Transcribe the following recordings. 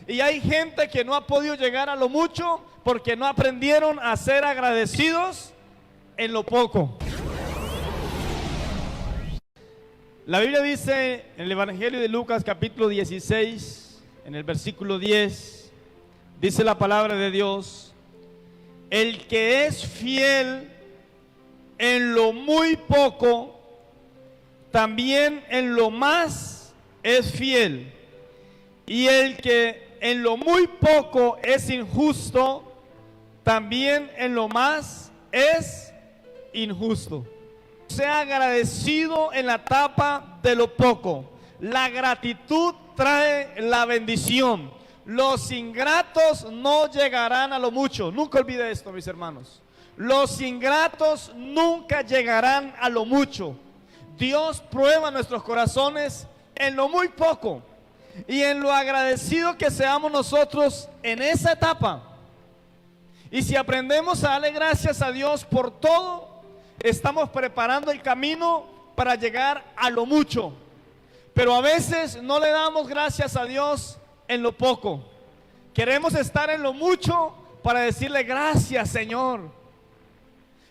Y hay gente que no ha podido llegar a lo mucho porque no aprendieron a ser agradecidos en lo poco. La Biblia dice en el Evangelio de Lucas capítulo 16, en el versículo 10, dice la palabra de Dios: el que es fiel en lo muy poco, también en lo más es fiel. Y el que en lo muy poco es injusto, también en lo más es injusto. Sea agradecido en la etapa de lo poco. La gratitud trae la bendición. Los ingratos no llegarán a lo mucho. Nunca olvide esto, mis hermanos. Los ingratos nunca llegarán a lo mucho. Dios prueba nuestros corazones en lo muy poco y en lo agradecido que seamos nosotros en esa etapa. Y si aprendemos a darle gracias a Dios por todo, estamos preparando el camino para llegar a lo mucho. Pero a veces no le damos gracias a Dios en lo poco. Queremos estar en lo mucho para decirle gracias, Señor.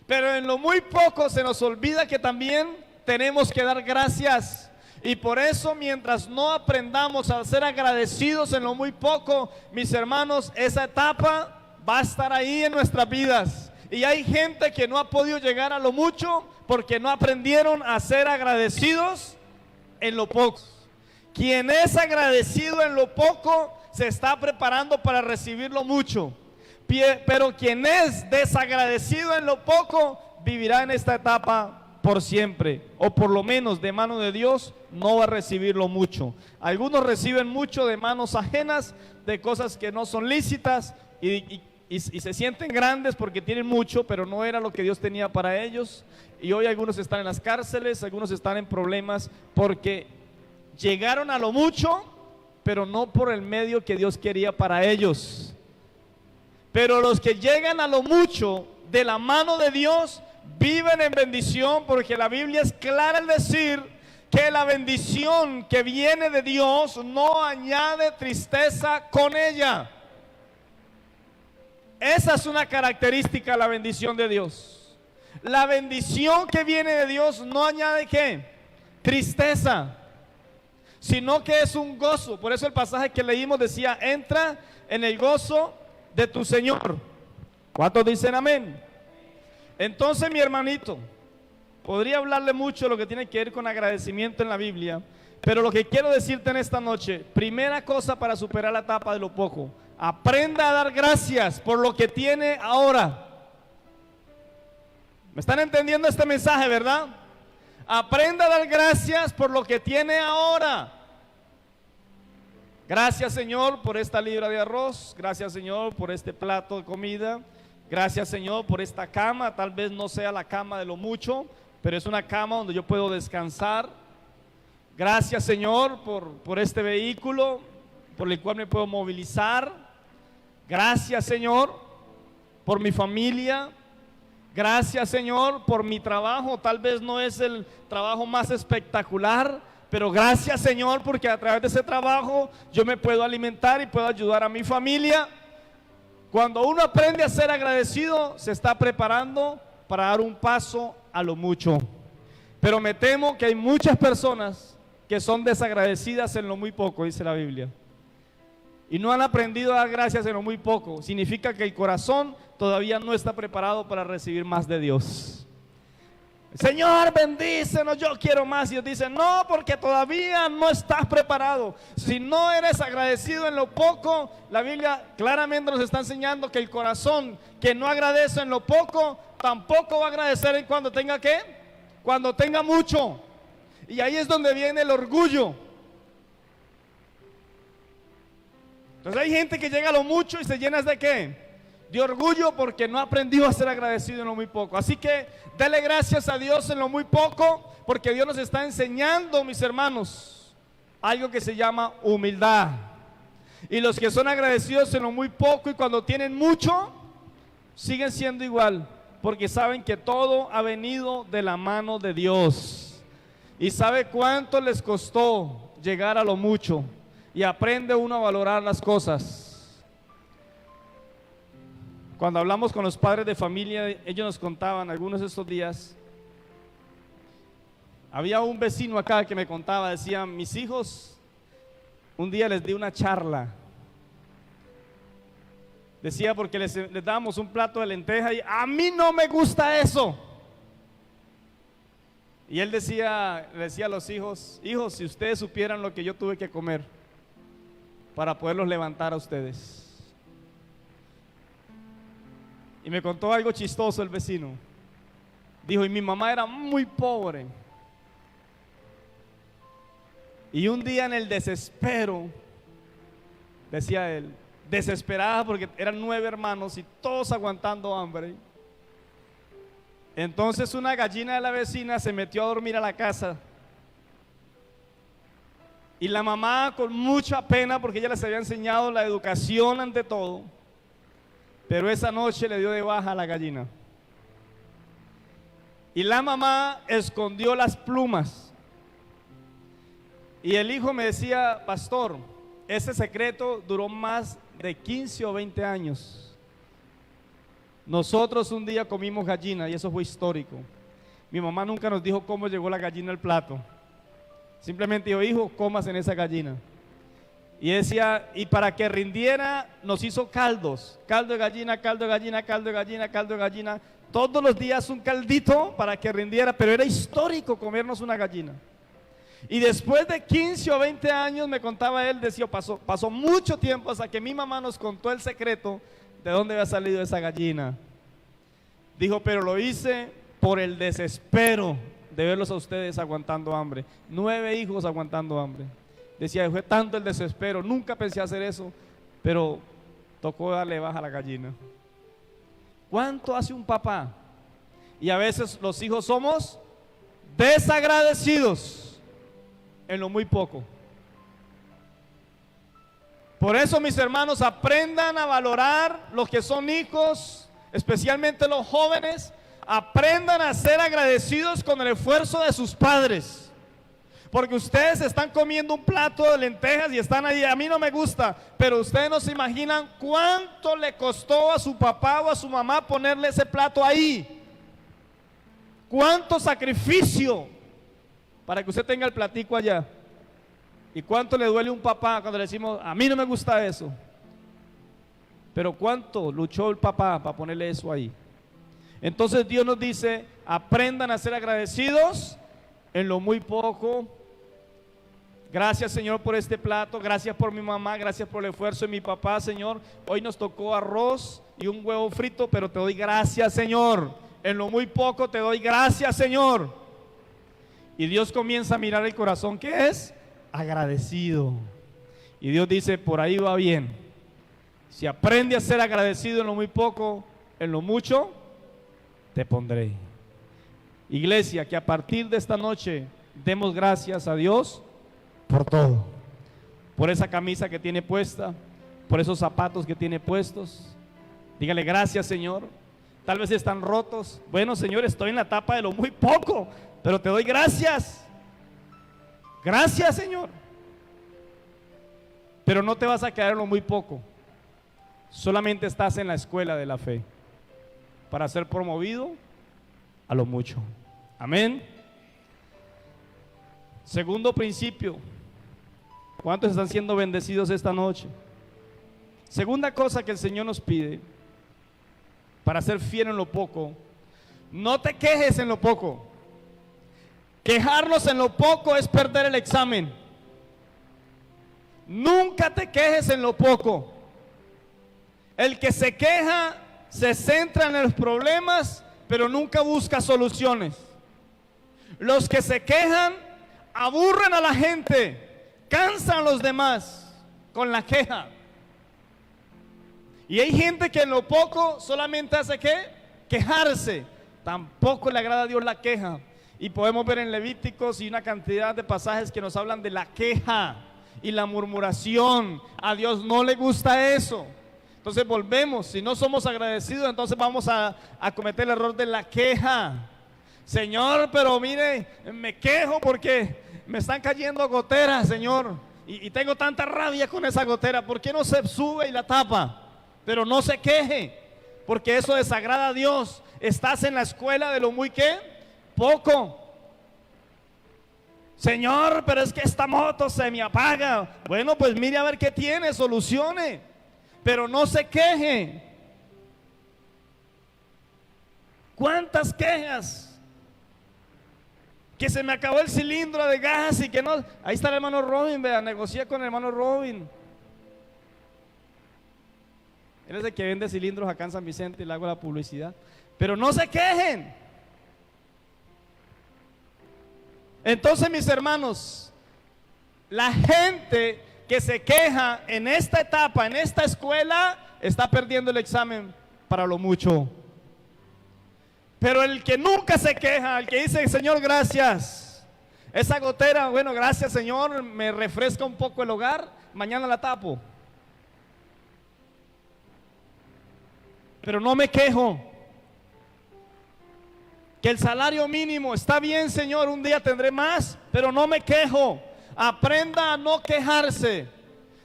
Pero en lo muy poco se nos olvida que también tenemos que dar gracias. Y por eso, mientras no aprendamos a ser agradecidos en lo muy poco, mis hermanos, esa etapa va a estar ahí en nuestras vidas. Y hay gente que no ha podido llegar a lo mucho porque no aprendieron a ser agradecidos en lo poco. Quien es agradecido en lo poco se está preparando para recibir lo mucho. Pero quien es desagradecido en lo poco vivirá en esta etapa por siempre, o por lo menos de mano de Dios no va a recibir lo mucho. Algunos reciben mucho de manos ajenas, de cosas que no son lícitas, y se sienten grandes porque tienen mucho, pero no era lo que Dios tenía para ellos. Y hoy algunos están en las cárceles, algunos están en problemas porque llegaron a lo mucho, pero no por el medio que Dios quería para ellos. Pero los que llegan a lo mucho de la mano de Dios viven en bendición, porque la Biblia es clara al decir que la bendición que viene de Dios no añade tristeza con ella. Esa es una característica de la bendición de Dios. La bendición que viene de Dios no añade ¿qué? Tristeza, sino que es un gozo. Por eso el pasaje que leímos decía: entra en el gozo de tu Señor. ¿Cuántos dicen amén? Entonces, mi hermanito, podría hablarle mucho de lo que tiene que ver con agradecimiento en la Biblia, pero lo que quiero decirte en esta noche, primera cosa para superar la etapa de lo poco: aprenda a dar gracias por lo que tiene ahora. ¿Me están entendiendo este mensaje, verdad? Aprenda a dar gracias por lo que tiene ahora. Gracias, Señor, por esta libra de arroz. Gracias, Señor, por este plato de comida. Gracias, Señor, por esta cama. Tal vez no sea la cama de lo mucho, pero es una cama donde yo puedo descansar. Gracias, Señor, por este vehículo por el cual me puedo movilizar. Gracias, Señor, por mi familia. Gracias, Señor, por mi trabajo. Tal vez no es el trabajo más espectacular, pero gracias, Señor, porque a través de ese trabajo yo me puedo alimentar y puedo ayudar a mi familia. Cuando uno aprende a ser agradecido, se está preparando para dar un paso a lo mucho. Pero me temo que hay muchas personas que son desagradecidas en lo muy poco, dice la Biblia. Y no han aprendido a dar gracias en lo muy poco. Significa que el corazón todavía no está preparado para recibir más de Dios. Señor, bendícenos, yo quiero más. Y Dios dice: no, porque todavía no estás preparado. Si no eres agradecido en lo poco, la Biblia claramente nos está enseñando que el corazón que no agradece en lo poco, tampoco va a agradecer en cuando tenga ¿qué? Cuando tenga mucho. Y ahí es donde viene el orgullo. Entonces hay gente que llega a lo mucho y se llena de ¿qué? De orgullo, porque no aprendió a ser agradecido en lo muy poco. Así que dele gracias a Dios en lo muy poco, porque Dios nos está enseñando, mis hermanos, algo que se llama humildad. Y los que son agradecidos en lo muy poco y cuando tienen mucho, siguen siendo igual, porque saben que todo ha venido de la mano de Dios. Y sabe cuánto les costó llegar a lo mucho. y aprende uno a valorar las cosas. Cuando hablamos con los padres de familia, ellos nos contaban algunos de estos días. Había un vecino acá que me contaba, decía, mis hijos, un día les di una charla. Decía, porque les dábamos un plato de lenteja y a mí no me gusta eso. Y él decía, le decía a los hijos, hijos, si ustedes supieran lo que yo tuve que comer para poderlos levantar a ustedes. Y me contó algo chistoso el vecino. Dijo, y mi mamá era muy pobre. Y un día en el desespero, decía él, desesperada porque eran 9 hermanos y todos aguantando hambre. Entonces una gallina de la vecina se metió a dormir a la casa. Y la mamá, con mucha pena, porque ella les había enseñado la educación ante todo, pero esa noche le dio de baja a la gallina. Y la mamá escondió las plumas. Y el hijo me decía, pastor, ese secreto duró más de 15 o 20 años. Nosotros un día comimos gallina y eso fue histórico. Mi mamá nunca nos dijo cómo llegó la gallina al plato. Simplemente dijo, hijo, comas en esa gallina. Y decía, y para que rindiera nos hizo caldos. Caldo de gallina, caldo de gallina, caldo de gallina, caldo de gallina. Todos los días un caldito para que rindiera, pero era histórico comernos una gallina. Y después de 15 o 20 años, me contaba él, decía, pasó mucho tiempo hasta que mi mamá nos contó el secreto de dónde había salido esa gallina. Dijo, pero lo hice por el desespero de verlos a ustedes aguantando hambre. 9 hijos aguantando hambre. Decía, fue tanto el desespero, nunca pensé hacer eso, pero tocó darle baja a la gallina. ¿Cuánto hace un papá? Y a veces los hijos somos desagradecidos en lo muy poco. Por eso, mis hermanos, aprendan a valorar los que son hijos, especialmente los jóvenes. Aprendan a ser agradecidos con el esfuerzo de sus padres. Porque ustedes están comiendo un plato de lentejas y están ahí, a mí no me gusta, pero ustedes no se imaginan cuánto le costó a su papá o a su mamá ponerle ese plato ahí. Cuánto sacrificio para que usted tenga el platico allá. Y cuánto le duele a un papá cuando le decimos, a mí no me gusta eso. Pero cuánto luchó el papá para ponerle eso ahí. Entonces Dios nos dice, aprendan a ser agradecidos en lo muy poco. Gracias, Señor, por este plato. Gracias por mi mamá, gracias por el esfuerzo de mi papá, Señor. Hoy nos tocó arroz y un huevo frito, pero te doy gracias, Señor. En lo muy poco te doy gracias, Señor. Y Dios comienza a mirar el corazón, ¿qué es? Agradecido. Y Dios dice, por ahí va bien. Si aprende a ser agradecido en lo muy poco, en lo mucho te pondré. Iglesia, que a partir de esta noche demos gracias a Dios por todo. Por esa camisa que tiene puesta, por esos zapatos que tiene puestos. Dígale gracias, Señor. Tal vez están rotos. Bueno, Señor, estoy en la etapa de lo muy poco, pero te doy gracias. Gracias, Señor. Pero no te vas a quedar en lo muy poco. Solamente estás en la escuela de la fe para ser promovido a lo mucho. Amén. Segundo principio. ¿Cuántos están siendo bendecidos esta noche? Segunda cosa que el Señor nos pide para ser fiel en lo poco. No te quejes en lo poco. Quejarnos en lo poco es perder el examen. Nunca te quejes en lo poco. El que se queja se centra en los problemas, pero nunca busca soluciones. Los que se quejan aburren a la gente, cansan a los demás con la queja. Y hay gente que en lo poco solamente hace ¿qué? Quejarse. Tampoco le agrada a Dios la queja. Y podemos ver en Levíticos y una cantidad de pasajes que nos hablan de la queja y la murmuración. A Dios no le gusta eso. Entonces volvemos, si no somos agradecidos, entonces vamos a cometer el error de la queja. Señor, pero mire, me quejo porque me están cayendo goteras, Señor. y tengo tanta rabia con esa gotera, ¿por qué no se sube y la tapa? Pero no se queje, porque eso desagrada a Dios. Estás en la escuela de lo muy ¿qué? Poco. Señor, pero es que esta moto se me apaga. Bueno, pues mire a ver qué tiene, solucione, pero no se queje. ¿Cuántas quejas? Que se me acabó el cilindro de gas y que no. Ahí está el hermano Robin, vea, negocié con el hermano Robin. Él es el que vende cilindros acá en San Vicente y le hago la publicidad. Pero no se quejen. Entonces, mis hermanos, la gente que se queja en esta etapa, en esta escuela, está perdiendo el examen para lo mucho. Pero el que nunca se queja, el que dice, Señor, gracias, esa gotera, bueno, gracias, Señor, me refresca un poco el hogar, mañana la tapo. Pero no me quejo. Que el salario mínimo está bien, Señor, un día tendré más, pero no me quejo. Aprenda a no quejarse,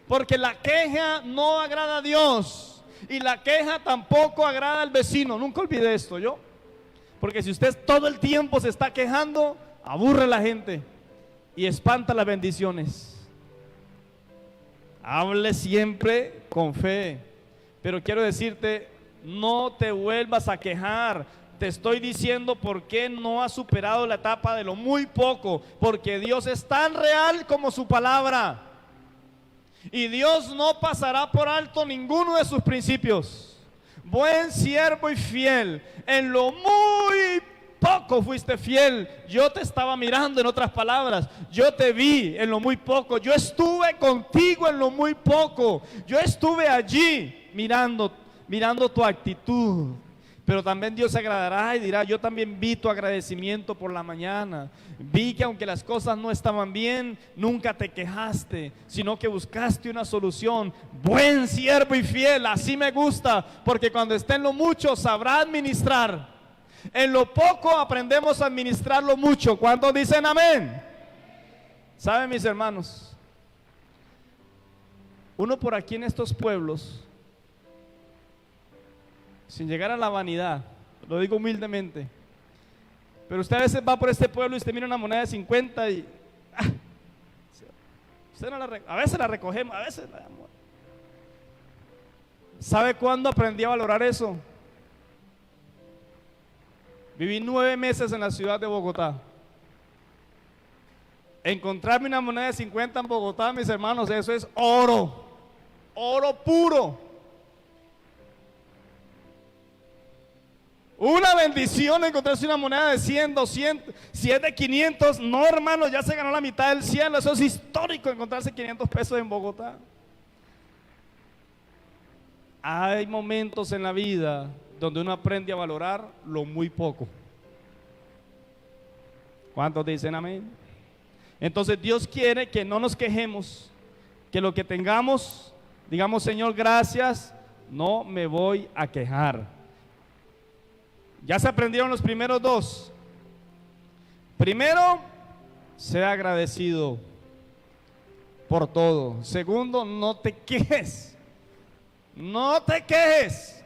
porque la queja no agrada a Dios y la queja tampoco agrada al vecino. Nunca olvide esto, yo. Porque si usted todo el tiempo se está quejando, aburre a la gente y espanta las bendiciones. Hable siempre con fe. Pero quiero decirte, no te vuelvas a quejar. Te estoy diciendo por qué no has superado la etapa de lo muy poco. Porque Dios es tan real como su palabra. Y Dios no pasará por alto ninguno de sus principios. Buen siervo y fiel, en lo muy poco fuiste fiel. Yo te estaba mirando, en otras palabras, yo te vi en lo muy poco. Yo estuve contigo en lo muy poco. Yo estuve allí mirando tu actitud. Pero también Dios se agradará y dirá, yo también vi tu agradecimiento por la mañana. Vi que aunque las cosas no estaban bien, nunca te quejaste, sino que buscaste una solución. Buen siervo y fiel, así me gusta, porque cuando esté en lo mucho sabrá administrar. En lo poco aprendemos a administrar lo mucho. ¿Cuántos dicen amén? ¿Saben, mis hermanos? Uno por aquí en estos pueblos, sin llegar a la vanidad, lo digo humildemente, pero usted a veces va por este pueblo y usted mira una moneda de 50 y usted no a veces la recogemos, a veces la damos. ¿Sabe cuándo aprendí a valorar eso? Viví 9 meses en la ciudad de Bogotá. Encontrarme una moneda de 50 en Bogotá, mis hermanos, eso es oro, oro puro. Una bendición encontrarse una moneda de 100, 200, si es de 500, no, hermano, ya se ganó la mitad del cielo. Eso es histórico, encontrarse 500 pesos en Bogotá. Hay momentos en la vida donde uno aprende a valorar lo muy poco. ¿Cuántos dicen amén? Entonces Dios quiere que no nos quejemos, que lo que tengamos, digamos, Señor, gracias, no me voy a quejar. Ya se aprendieron los primeros dos. Primero, sea agradecido por todo. Segundo, no te quejes. No te quejes.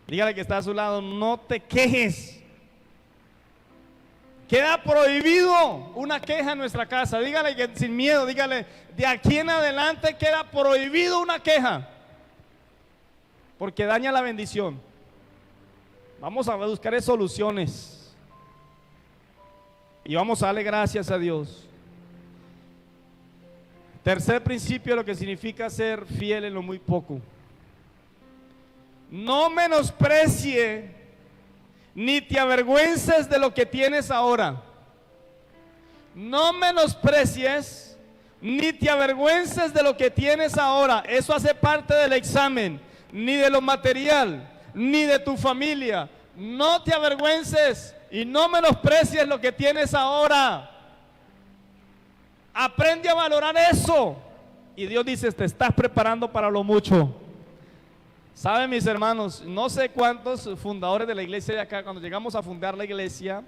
Dígale que está a su lado, no te quejes. Queda prohibido una queja en nuestra casa. Dígale que sin miedo, dígale, de aquí en adelante queda prohibido una queja, porque daña la bendición. Vamos a buscar soluciones y vamos a darle gracias a Dios. Tercer principio, lo que significa ser fiel en lo muy poco. No menosprecie ni te avergüences de lo que tienes ahora. No menosprecies ni te avergüences de lo que tienes ahora. Eso hace parte del examen. Ni de lo material, ni de tu familia. No te avergüences y no menosprecies lo que tienes ahora. Aprende a valorar eso. Y Dios dice, te estás preparando para lo mucho. Saben, mis hermanos, no sé cuántos fundadores de la iglesia de acá, cuando llegamos a fundar la iglesia,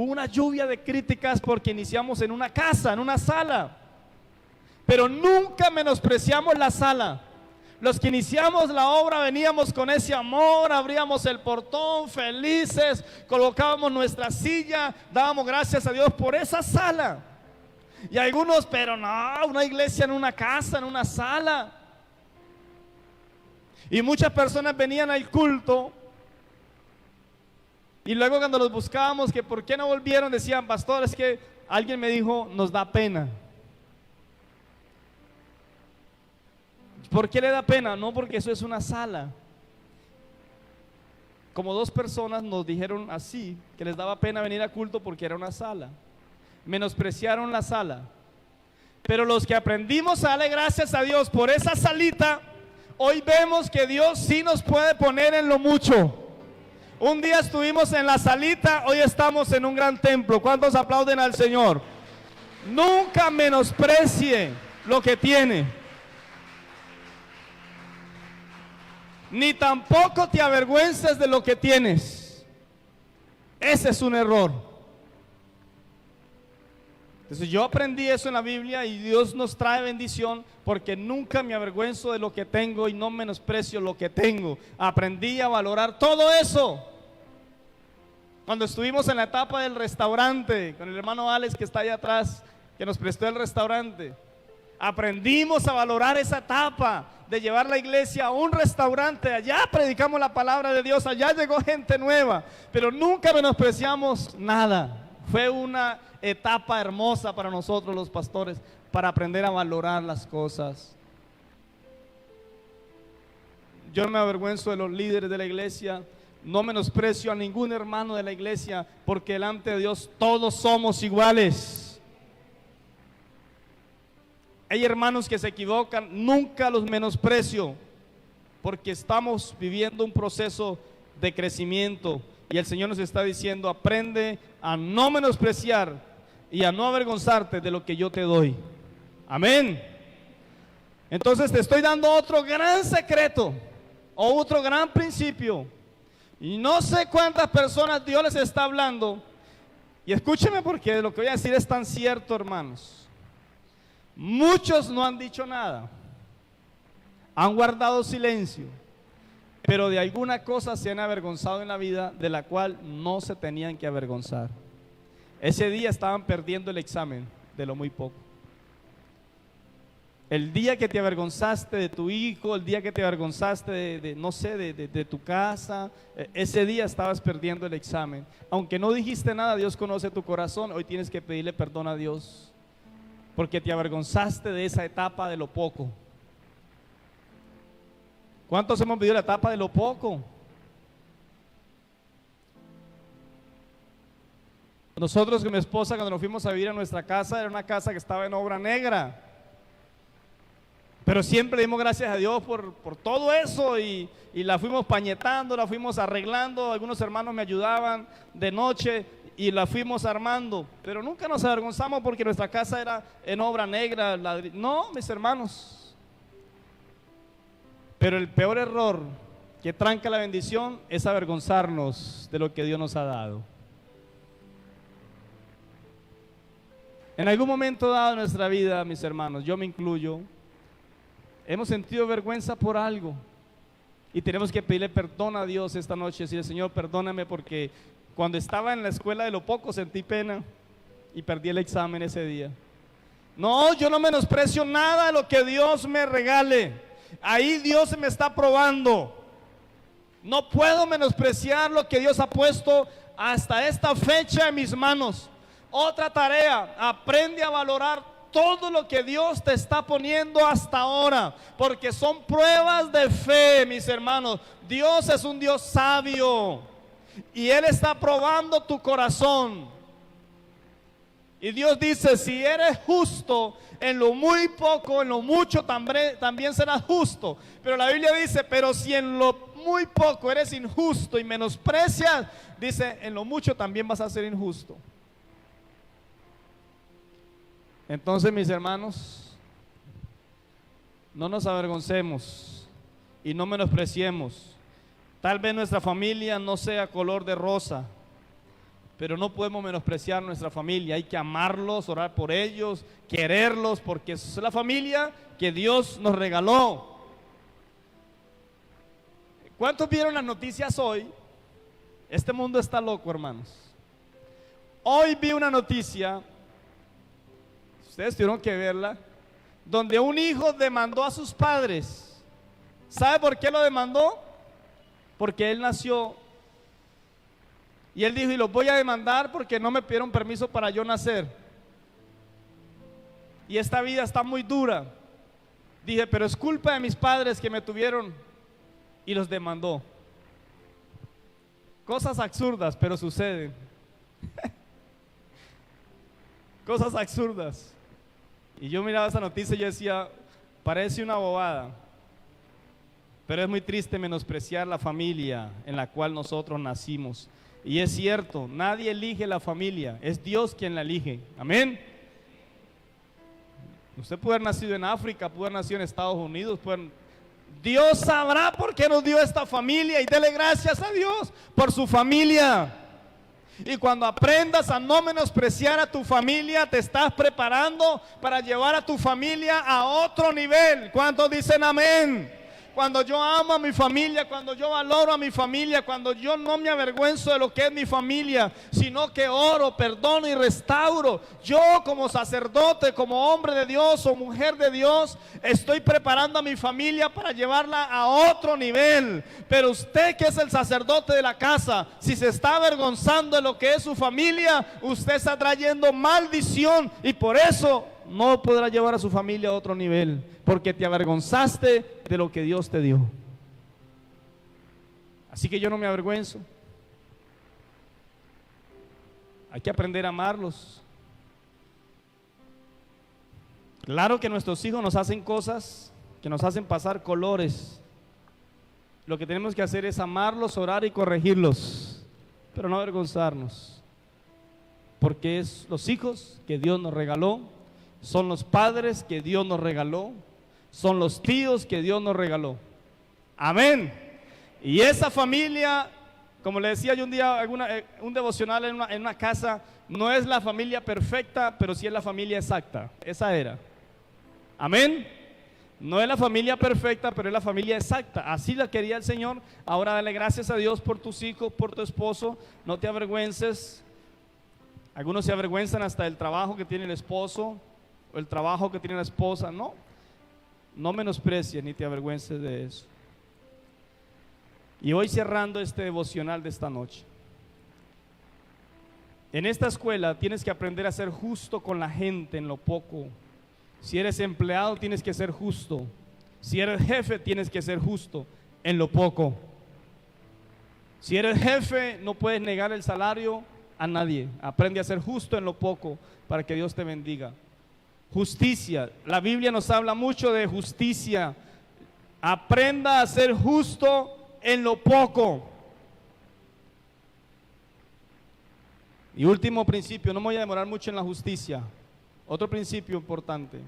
Hubo una lluvia de críticas porque iniciamos en una casa, en una sala. Pero nunca menospreciamos la sala. Los que iniciamos la obra veníamos con ese amor, abríamos el portón felices, colocábamos nuestra silla, dábamos gracias a Dios por esa sala. Y algunos, pero no, una iglesia en una casa, en una sala. Y muchas personas venían al culto y luego cuando los buscábamos, que por qué no volvieron, decían, pastor, es que alguien me dijo, nos da pena. ¿Por qué le da pena? No, porque eso es una sala. Como 2 personas nos dijeron así, que les daba pena venir a culto porque era una sala. Menospreciaron la sala. Pero los que aprendimos a darle gracias a Dios por esa salita, hoy vemos que Dios sí nos puede poner en lo mucho. Un día estuvimos en la salita, hoy estamos en un gran templo. ¿Cuántos aplauden al Señor? Nunca menosprecie lo que tiene. Ni tampoco te avergüences de lo que tienes. Ese es un error. Entonces yo aprendí eso en la Biblia y Dios nos trae bendición porque nunca me avergüenzo de lo que tengo y no menosprecio lo que tengo. Aprendí a valorar todo eso. Cuando estuvimos en la etapa del restaurante con el hermano Alex que está allá atrás, que nos prestó el restaurante, aprendimos a valorar esa etapa de llevar la iglesia a un restaurante. Allá predicamos la palabra de Dios, allá llegó gente nueva, pero nunca menospreciamos nada. Fue una etapa hermosa para nosotros los pastores, para aprender a valorar las cosas. Yo no me avergüenzo de los líderes de la iglesia, no menosprecio a ningún hermano de la iglesia, porque delante de Dios todos somos iguales. Hay hermanos que se equivocan, nunca los menosprecio, porque estamos viviendo un proceso de crecimiento y el Señor nos está diciendo, aprende a no menospreciar y a no avergonzarte de lo que yo te doy. Amén. Entonces te estoy dando otro gran secreto o otro gran principio, y no sé cuántas personas Dios les está hablando, y escúcheme porque lo que voy a decir es tan cierto, hermanos. Muchos no han dicho nada, han guardado silencio, pero de alguna cosa se han avergonzado en la vida de la cual no se tenían que avergonzar. Ese día estaban perdiendo el examen de lo muy poco. El día que te avergonzaste de tu hijo, el día que te avergonzaste de tu casa, ese día estabas perdiendo el examen. Aunque no dijiste nada, Dios conoce tu corazón, hoy tienes que pedirle perdón a Dios. Porque te avergonzaste de esa etapa de lo poco. ¿Cuántos hemos vivido la etapa de lo poco? Nosotros con mi esposa, cuando nos fuimos a vivir a nuestra casa, era una casa que estaba en obra negra. Pero siempre dimos gracias a Dios por todo eso y la fuimos pañetando, la fuimos arreglando. Algunos hermanos me ayudaban de noche y la fuimos armando, pero nunca nos avergonzamos porque nuestra casa era en obra negra. No, mis hermanos. Pero el peor error que tranca la bendición es avergonzarnos de lo que Dios nos ha dado. En algún momento dado de nuestra vida, mis hermanos, yo me incluyo, hemos sentido vergüenza por algo y tenemos que pedirle perdón a Dios esta noche, decirle, Señor, perdóname porque cuando estaba en la escuela de lo poco sentí pena y perdí el examen ese día. No, yo no menosprecio nada de lo que Dios me regale. Ahí Dios me está probando. No puedo menospreciar lo que Dios ha puesto hasta esta fecha en mis manos. Otra tarea, aprende a valorar todo lo que Dios te está poniendo hasta ahora, porque son pruebas de fe, mis hermanos. Dios es un Dios sabio y Él está probando tu corazón. Y Dios dice, si eres justo en lo muy poco, en lo mucho también serás justo. Pero la Biblia dice, pero si en lo muy poco eres injusto y menosprecias, dice, en lo mucho también vas a ser injusto. Entonces, mis hermanos, no nos avergoncemos y no menospreciemos. Tal vez nuestra familia no sea color de rosa, pero no podemos menospreciar nuestra familia. Hay que amarlos, orar por ellos, quererlos, porque es la familia que Dios nos regaló. ¿Cuántos vieron las noticias hoy? Este mundo está loco, hermanos. Hoy vi una noticia, ustedes tuvieron que verla, donde un hijo demandó a sus padres. ¿Sabe por qué lo demandó? Porque él nació y él dijo, y los voy a demandar porque no me pidieron permiso para yo nacer. Y esta vida está muy dura. Dije, pero es culpa de mis padres que me tuvieron, y los demandó. Cosas absurdas, pero suceden. Cosas absurdas. Y yo miraba esa noticia y yo decía, parece una bobada, pero es muy triste menospreciar la familia en la cual nosotros nacimos. Y es cierto, nadie elige la familia, es Dios quien la elige. Amén. Usted puede haber nacido en África, puede haber nacido en Estados Unidos, Dios sabrá por qué nos dio esta familia, y dele gracias a Dios por su familia. Y cuando aprendas a no menospreciar a tu familia, te estás preparando para llevar a tu familia a otro nivel. ¿Cuántos dicen amén? Cuando yo amo a mi familia, cuando yo valoro a mi familia, cuando yo no me avergüenzo de lo que es mi familia, sino que oro, perdono y restauro, yo como sacerdote, como hombre de Dios o mujer de Dios, estoy preparando a mi familia para llevarla a otro nivel. Pero usted, que es el sacerdote de la casa, si se está avergonzando de lo que es su familia, usted está trayendo maldición, y por eso no podrá llevar a su familia a otro nivel, porque te avergonzaste de lo que Dios te dio. Así que yo no me avergüenzo. Hay que aprender a amarlos. Claro que nuestros hijos nos hacen cosas que nos hacen pasar colores. Lo que tenemos que hacer es amarlos, orar y corregirlos, pero no avergonzarnos, porque es los hijos que Dios nos regaló, son los padres que Dios nos regaló, son los tíos que Dios nos regaló. Amén. Y esa familia, como le decía yo un día, un devocional en una casa, no es la familia perfecta, pero sí es la familia exacta. Esa era. Amén. No es la familia perfecta, pero es la familia exacta. Así la quería el Señor. Ahora dale gracias a Dios por tus hijos, por tu esposo. No te avergüences. Algunos se avergüenzan hasta del trabajo que tiene el esposo o el trabajo que tiene la esposa. No menosprecies ni te avergüences de eso. Y hoy, cerrando este devocional de esta noche, en esta escuela tienes que aprender a ser justo con la gente en lo poco. Si eres empleado, tienes que ser justo. Si eres jefe, tienes que ser justo en lo poco. Si eres jefe, no puedes negar el salario a nadie. Aprende a ser justo en lo poco para que Dios te bendiga. Justicia. La Biblia nos habla mucho de justicia. Aprenda a ser justo en lo poco. Y último principio, no me voy a demorar mucho en la justicia. Otro principio importante: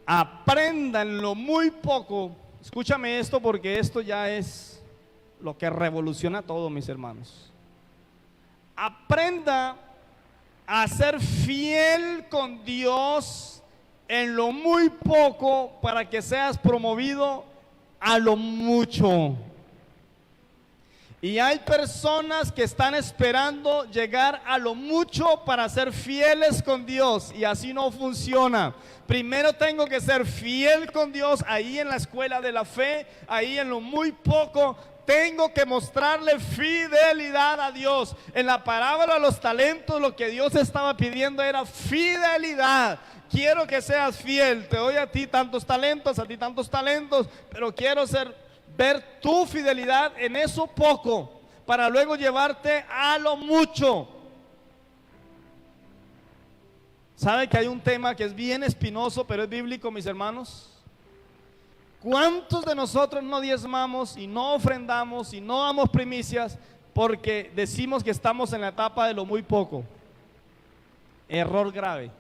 aprenda en lo muy poco. Escúchame esto, porque esto ya es lo que revoluciona todo, mis hermanos. Aprenda a ser fiel con Dios en lo muy poco, para que seas promovido a lo mucho. Y hay personas que están esperando llegar a lo mucho para ser fieles con Dios, y así no funciona. Primero tengo que ser fiel con Dios ahí en la escuela de la fe, ahí en lo muy poco. Tengo que mostrarle fidelidad a Dios. En la parábola de los talentos, lo que Dios estaba pidiendo era fidelidad. Quiero que seas fiel, te doy a ti tantos talentos, a ti tantos talentos, pero quiero ver tu fidelidad en eso poco, para luego llevarte a lo mucho. ¿Sabe que hay un tema que es bien espinoso, pero es bíblico, mis hermanos? ¿Cuántos de nosotros no diezmamos y no ofrendamos y no damos primicias porque decimos que estamos en la etapa de lo muy poco? Error grave.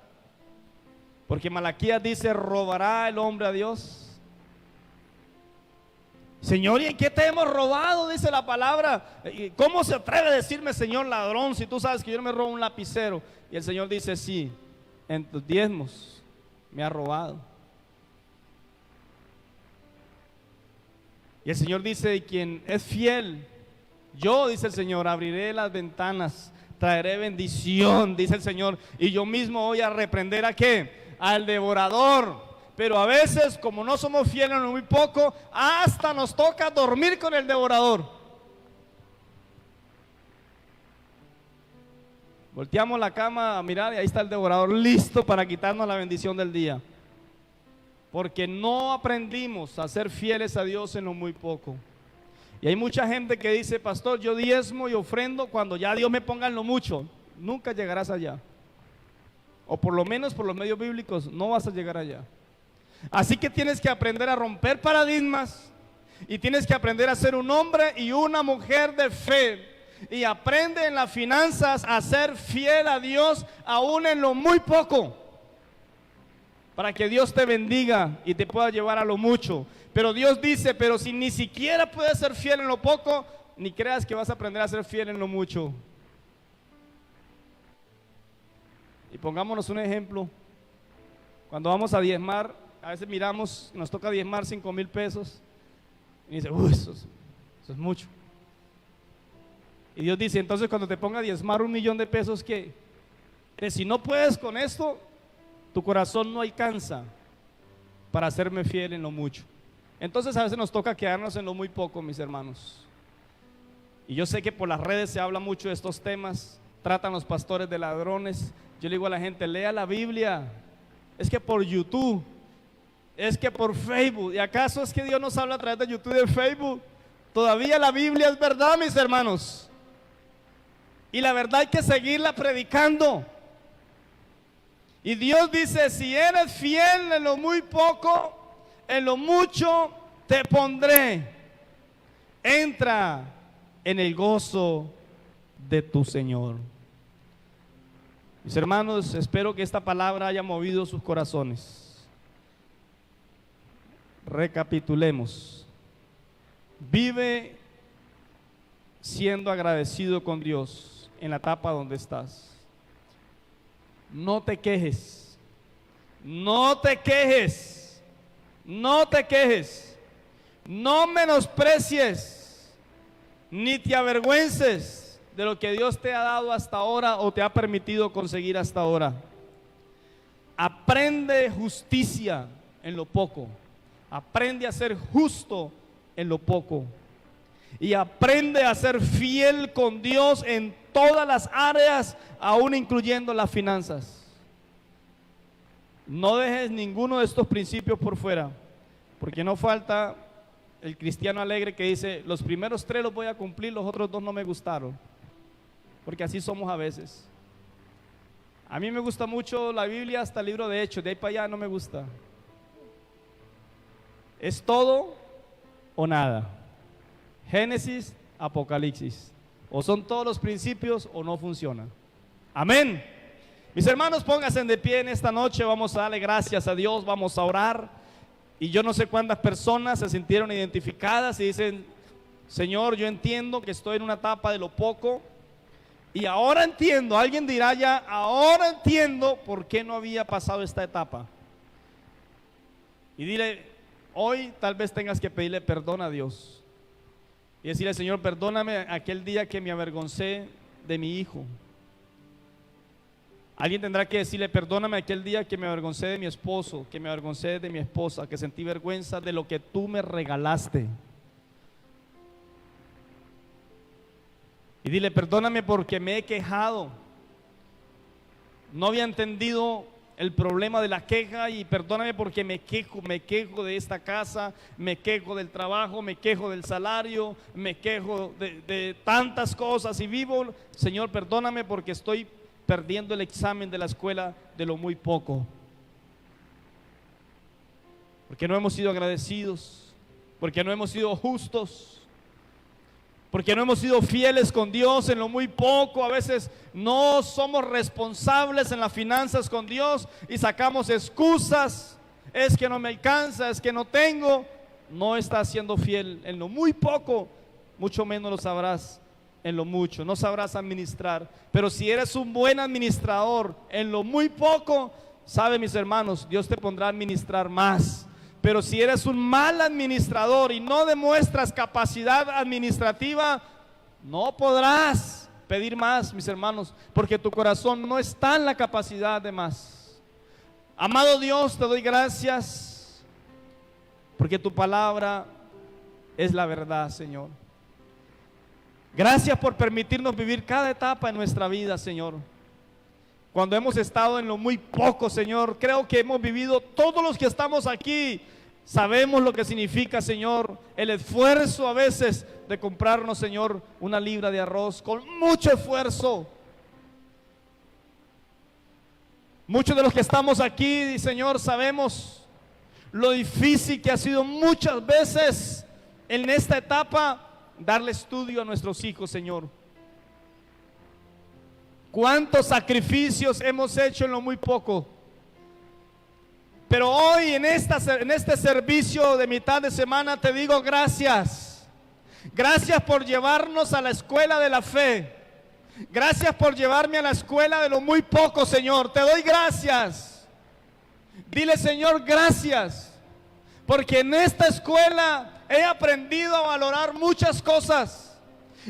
Porque Malaquías dice: ¿robará el hombre a Dios? Señor, ¿y en qué te hemos robado? Dice la palabra. ¿Cómo se atreve a decirme, Señor, ladrón, si tú sabes que yo no me robo un lapicero? Y el Señor dice, sí, en tus diezmos me ha robado. Y el Señor dice, quien es fiel, yo, dice el Señor, abriré las ventanas, traeré bendición, dice el Señor, y yo mismo voy a reprender ¿a qué? Al devorador. Pero a veces, como no somos fieles en lo muy poco, hasta nos toca dormir con el devorador. Volteamos la cama a mirar y ahí está el devorador listo para quitarnos la bendición del día. Porque no aprendimos a ser fieles a Dios en lo muy poco. Y hay mucha gente que dice, pastor, yo diezmo y ofrendo cuando ya Dios me ponga en lo mucho. Nunca llegarás allá. O por lo menos por los medios bíblicos no vas a llegar allá. Así que tienes que aprender a romper paradigmas y tienes que aprender a ser un hombre y una mujer de fe. Y aprende en las finanzas a ser fiel a Dios aún en lo muy poco, para que Dios te bendiga y te pueda llevar a lo mucho. Pero Dios dice, pero si ni siquiera puedes ser fiel en lo poco, ni creas que vas a aprender a ser fiel en lo mucho. Y pongámonos un ejemplo. Cuando vamos a diezmar, a veces miramos, nos toca diezmar 5,000 pesos y dice, eso es mucho. Y Dios dice, entonces cuando te ponga a diezmar 1,000,000 de pesos, ¿qué? Que si no puedes con esto, tu corazón no alcanza para hacerme fiel en lo mucho. Entonces a veces nos toca quedarnos en lo muy poco, mis hermanos. Y yo sé que por las redes se habla mucho de estos temas, tratan los pastores de ladrones. Yo le digo a la gente, lea la Biblia. Es que por YouTube, es que por Facebook. ¿Y acaso es que Dios nos habla a través de YouTube y de Facebook? Todavía la Biblia es verdad, mis hermanos. Y la verdad hay que seguirla predicando. Y Dios dice, si eres fiel en lo muy poco, en lo mucho te pondré. Entra en el gozo de tu Señor. Mis hermanos, espero que esta palabra haya movido sus corazones. Recapitulemos. Vive siendo agradecido con Dios en la etapa donde estás. No te quejes. No te quejes. No te quejes. No menosprecies ni te avergüences de lo que Dios te ha dado hasta ahora o te ha permitido conseguir hasta ahora. Aprende justicia en lo poco. Aprende a ser justo en lo poco. Y aprende a ser fiel con Dios en todas las áreas, aún incluyendo las finanzas. No dejes ninguno de estos principios por fuera, porque no falta el cristiano alegre que dice, los primeros 3 los voy a cumplir, los otros 2 no me gustaron. Porque así somos a veces. A mí me gusta mucho la Biblia hasta el libro de Hechos, de ahí para allá no me gusta. Es todo o nada. Génesis, Apocalipsis. O son todos los principios o no funcionan. Amén. Mis hermanos, pónganse de pie en esta noche. Vamos a darle gracias a Dios, vamos a orar. Y yo no sé cuántas personas se sintieron identificadas y dicen, Señor, yo entiendo que estoy en una etapa de lo poco. Y ahora entiendo, alguien dirá ya, ahora entiendo por qué no había pasado esta etapa. Y dile, hoy tal vez tengas que pedirle perdón a Dios. Y decirle, Señor, perdóname aquel día que me avergoncé de mi hijo. Alguien tendrá que decirle, perdóname aquel día que me avergoncé de mi esposo, que me avergoncé de mi esposa, que sentí vergüenza de lo que tú me regalaste. Y dile, perdóname porque me he quejado. No había entendido el problema de la queja y perdóname porque me quejo de esta casa, me quejo del trabajo, me quejo del salario, me quejo de tantas cosas y vivo. Señor, perdóname porque estoy perdiendo el examen de la escuela de lo muy poco. Porque no hemos sido agradecidos, porque no hemos sido justos, porque no hemos sido fieles con Dios en lo muy poco. A veces no somos responsables en las finanzas con Dios y sacamos excusas. Es que no me alcanza, es que no tengo. no estás siendo fiel en lo muy poco, mucho menos lo sabrás en lo mucho. No sabrás administrar. Pero si eres un buen administrador en lo muy poco, sabe, mis hermanos, Dios te pondrá a administrar más. Pero si eres un mal administrador y no demuestras capacidad administrativa, no podrás pedir más, mis hermanos, porque tu corazón no está en la capacidad de más. Amado Dios, te doy gracias porque tu palabra es la verdad, Señor. Gracias por permitirnos vivir cada etapa en nuestra vida, Señor. Cuando hemos estado en lo muy poco, Señor, creo que hemos vivido, todos los que estamos aquí, sabemos lo que significa, Señor, el esfuerzo a veces de comprarnos, Señor, una libra de arroz con mucho esfuerzo. Muchos de los que estamos aquí, Señor, sabemos lo difícil que ha sido muchas veces en esta etapa darle estudio a nuestros hijos, Señor. Cuántos sacrificios hemos hecho en lo muy poco. Pero hoy en este servicio de mitad de semana te digo gracias. Gracias por llevarnos a la escuela de la fe. Gracias por llevarme a la escuela de lo muy poco, Señor. Te doy gracias. Dile, Señor, gracias. Porque en esta escuela he aprendido a valorar muchas cosas.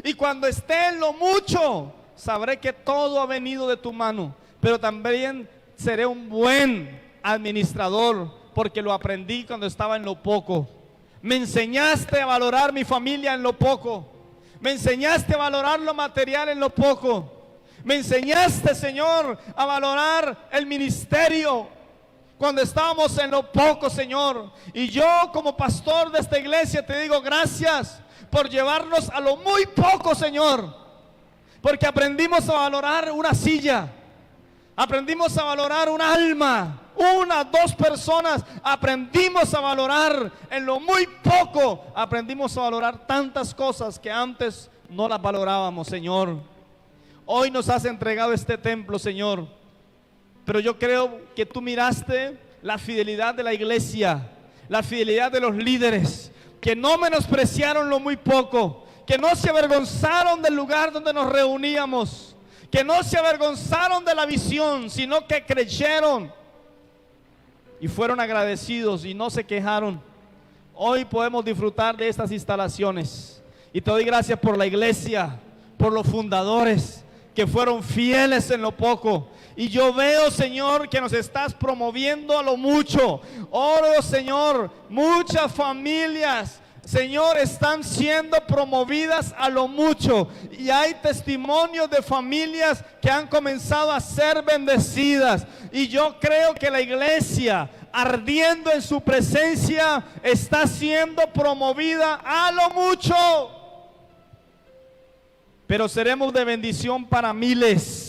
Y cuando esté en lo mucho, sabré que todo ha venido de tu mano. Pero también seré un buen administrador, porque lo aprendí cuando estaba en lo poco. Me enseñaste a valorar mi familia en lo poco. Me enseñaste a valorar lo material en lo poco. Me enseñaste, Señor, a valorar el ministerio cuando estábamos en lo poco, Señor. Y yo como pastor de esta iglesia te digo gracias por llevarnos a lo muy poco, Señor. Porque aprendimos a valorar una silla. Aprendimos a valorar un alma. Una, dos personas. Aprendimos a valorar en lo muy poco. Aprendimos a valorar tantas cosas que antes no las valorábamos, Señor. Hoy nos has entregado este templo, Señor. Pero yo creo que tú miraste la fidelidad de la iglesia, la fidelidad de los líderes, que no menospreciaron lo muy poco, que no se avergonzaron del lugar donde nos reuníamos, que no se avergonzaron de la visión, sino que creyeron y fueron agradecidos y no se quejaron. Hoy podemos disfrutar de estas instalaciones y te doy gracias por la iglesia, por los fundadores que fueron fieles en lo poco. Y yo veo, Señor, que nos estás promoviendo a lo mucho. Oro, Señor, muchas familias, Señor, están siendo promovidas a lo mucho. Y hay testimonios de familias que han comenzado a ser bendecidas. Y yo creo que la iglesia, ardiendo en su presencia, está siendo promovida a lo mucho. Pero seremos de bendición para miles.